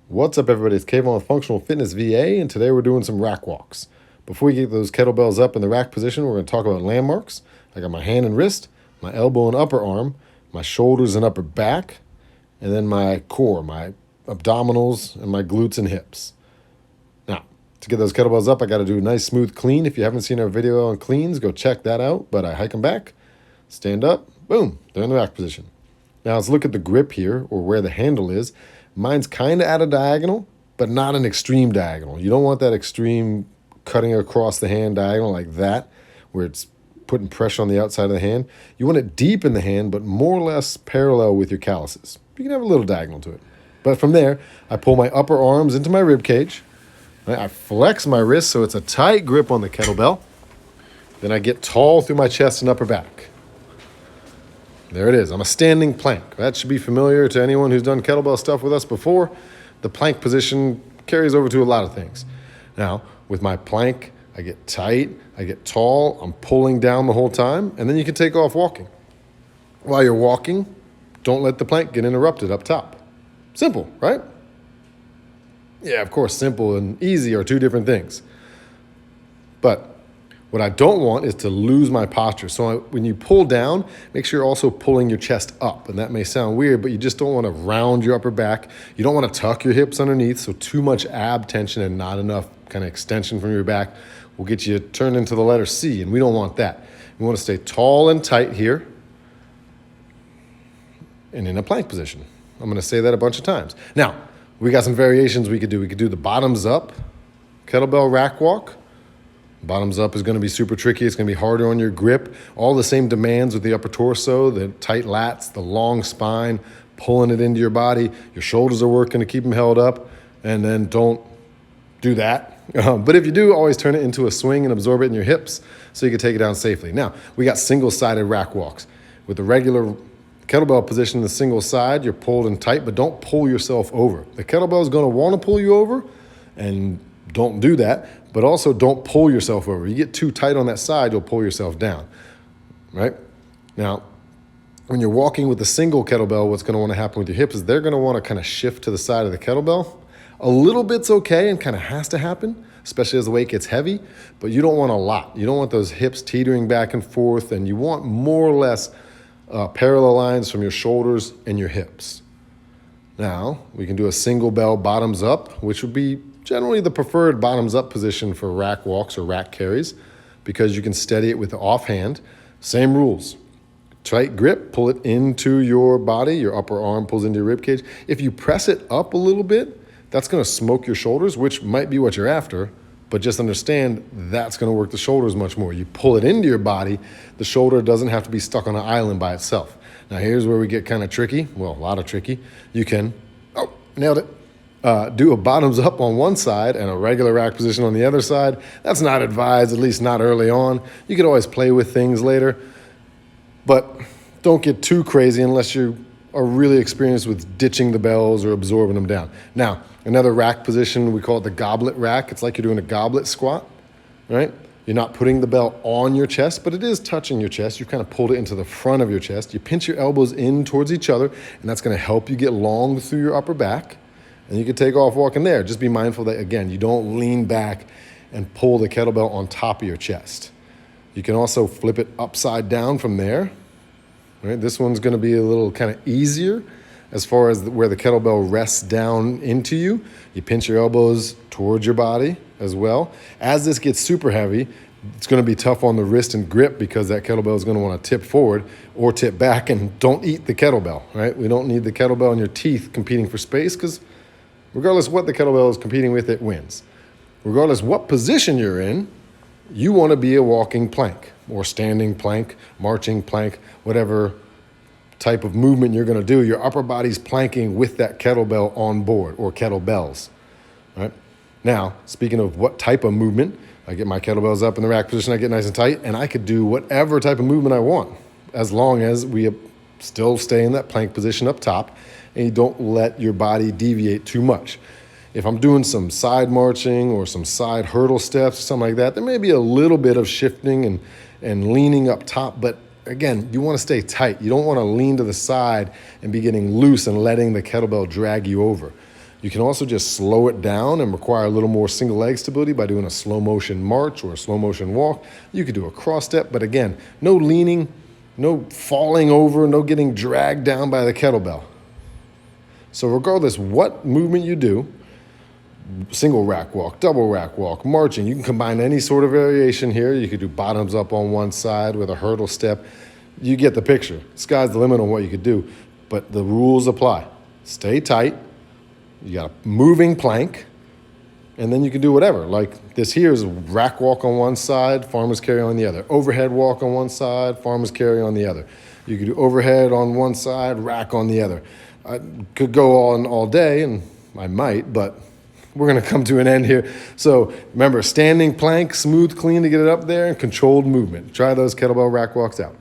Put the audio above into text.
What's up, everybody? It's Kavon with FunctionalFitnessVA, and today we're doing some rack walks. Before we get those kettlebells up in the rack position, we're going to talk about landmarks. I got my hand and wrist, my elbow and upper arm, my shoulders and upper back, and then my core, my abdominals, and my glutes and hips. Now, to get those kettlebells up, I got to do a nice smooth clean. If you haven't seen our video on cleans, go check that out. But I hike them back, stand up, boom, they're in the rack position. Now let's look at the grip here, or where the handle is. Mine's kind of at a diagonal, but not an extreme diagonal. You don't want that extreme cutting across the hand diagonal like that, where it's putting pressure on the outside of the hand. You want it deep in the hand, but more or less parallel with your calluses. You can have a little diagonal to it. But from there, I pull my upper arms into my rib cage. I flex my wrist so it's a tight grip on the kettlebell. Then I get tall through my chest and upper back. There it is. I'm a standing plank. That should be familiar to anyone who's done kettlebell stuff with us before. The plank position carries over to a lot of things. Now, with my plank, I get tight, I get tall, I'm pulling down the whole time, and then you can take off walking. While you're walking, don't let the plank get interrupted up top. Simple, right? Yeah, of course, simple and easy are two different things. But what I don't want is to lose my posture. So when you pull down, make sure you're also pulling your chest up. And that may sound weird, but you just don't want to round your upper back. You don't want to tuck your hips underneath, so too much ab tension and not enough kind of extension from your back will get you turned into the letter C, and we don't want that. We want to stay tall and tight here and in a plank position. I'm going to say that a bunch of times. Now, we got some variations we could do. We could do the bottoms up kettlebell rack walk. Bottoms up is going to be super tricky. It's going to be harder on your grip. All the same demands with the upper torso, the tight lats, the long spine, pulling it into your body. Your shoulders are working to keep them held up. And then don't do that. But if you do, always turn it into a swing and absorb it in your hips so you can take it down safely. Now, we got single-sided rack walks. With the regular kettlebell position, the single side, you're pulled and tight, but don't pull yourself over. The kettlebell is going to want to pull you over, and don't do that. But also don't pull yourself over. You get too tight on that side, you'll pull yourself down, right? Now, when you're walking with a single kettlebell, what's gonna wanna happen with your hips is they're gonna wanna kind of shift to the side of the kettlebell. A little bit's okay and kind of has to happen, especially as the weight gets heavy, but you don't want a lot. You don't want those hips teetering back and forth, and you want more or less parallel lines from your shoulders and your hips. Now, we can do a single bell bottoms up, which would be generally the preferred bottoms up position for rack walks or rack carries, because you can steady it with the offhand. Same rules. Tight grip, pull it into your body, your upper arm pulls into your rib cage. If you press it up a little bit, that's gonna smoke your shoulders, which might be what you're after, but just understand that's gonna work the shoulders much more. You pull it into your body, the shoulder doesn't have to be stuck on an island by itself. Now here's where we get kind of tricky, well, a lot of tricky. You can, oh, nailed it. Do a bottoms up on one side and a regular rack position on the other side. That's not advised, at least not early on. You can always play with things later, but don't get too crazy unless you are really experienced with ditching the bells or absorbing them down. Now, another rack position, we call it the goblet rack. It's like you're doing a goblet squat, right? You're not putting the bell on your chest, but it is touching your chest. You kind of pulled it into the front of your chest. You pinch your elbows in towards each other, and that's gonna help you get long through your upper back. And you can take off walking there. Just be mindful that, again, you don't lean back and pull the kettlebell on top of your chest. You can also flip it upside down from there. Right? This one's gonna be a little kind of easier as far as where the kettlebell rests down into you. You pinch your elbows towards your body as well. As this gets super heavy, it's gonna be tough on the wrist and grip because that kettlebell is gonna wanna tip forward or tip back, and don't eat the kettlebell, right? We don't need the kettlebell in your teeth competing for space, because regardless what the kettlebell is competing with, it wins. Regardless what position you're in, you want to be a walking plank or standing plank, marching plank, whatever type of movement you're going to do. Your upper body's planking with that kettlebell on board, or kettlebells, right? Now, speaking of what type of movement, I get my kettlebells up in the rack position, I get nice and tight, and I could do whatever type of movement I want, as long as we still stay in that plank position up top, and you don't let your body deviate too much. If I'm doing some side marching or some side hurdle steps or something like that, there may be a little bit of shifting and leaning up top, but again, you want to stay tight. You don't want to lean to the side and be getting loose and letting the kettlebell drag you over. You can also just slow it down and require a little more single leg stability by doing a slow motion march or a slow motion walk. You could do a cross step, but again, no leaning, no falling over, no getting dragged down by the kettlebell. So regardless what movement you do, single rack walk, double rack walk, marching, you can combine any sort of variation here. You could do bottoms up on one side with a hurdle step. You get the picture. Sky's the limit on what you could do, but the rules apply. Stay tight. You got a moving plank, and then you can do whatever. Like this here is a rack walk on one side, farmer's carry on the other. Overhead walk on one side, farmer's carry on the other. You could do overhead on one side, rack on the other. I could go on all day, and I might, but we're going to come to an end here. So remember, standing plank, smooth, clean to get it up there, and controlled movement. Try those kettlebell rack walks out.